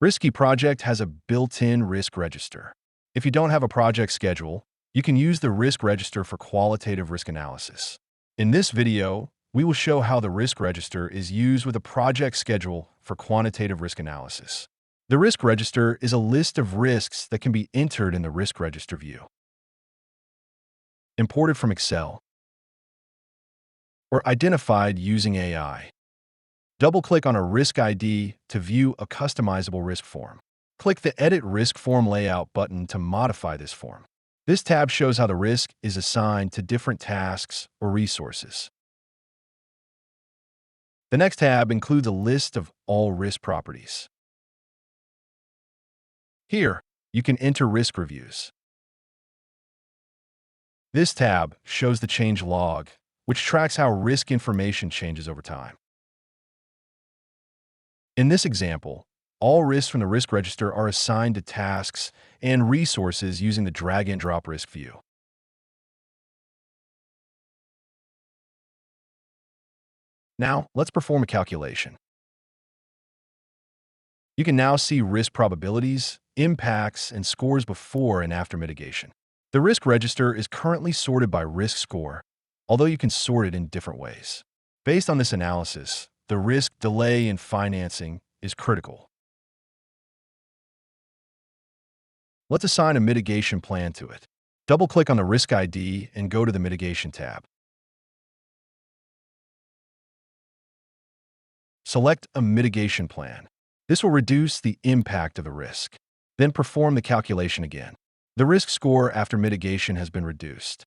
RiskyProject has a built-in risk register. If you don't have a project schedule, you can use the risk register for qualitative risk analysis. In this video, we will show how the risk register is used with a project schedule for quantitative risk analysis. The risk register is a list of risks that can be entered in the risk register view. Imported from Excel or identified using AI. Double-click on a risk ID to view a customizable risk form. Click the Edit Risk Form Layout button to modify this form. This tab shows how the risk is assigned to different tasks or resources. The next tab includes a list of all risk properties. Here, you can enter risk reviews. This tab shows the change log, which tracks how risk information changes over time. In this example, all risks from the risk register are assigned to tasks and resources using the drag-and-drop risk view. Now, let's perform a calculation. You can now see risk probabilities, impacts, and scores before and after mitigation. The risk register is currently sorted by risk score, although you can sort it in different ways. Based on this analysis, the risk delay in financing is critical. Let's assign a mitigation plan to it. Double-click on the Risk ID and go to the Mitigation tab. Select a mitigation plan. This will reduce the impact of the risk. Then perform the calculation again. The risk score after mitigation has been reduced.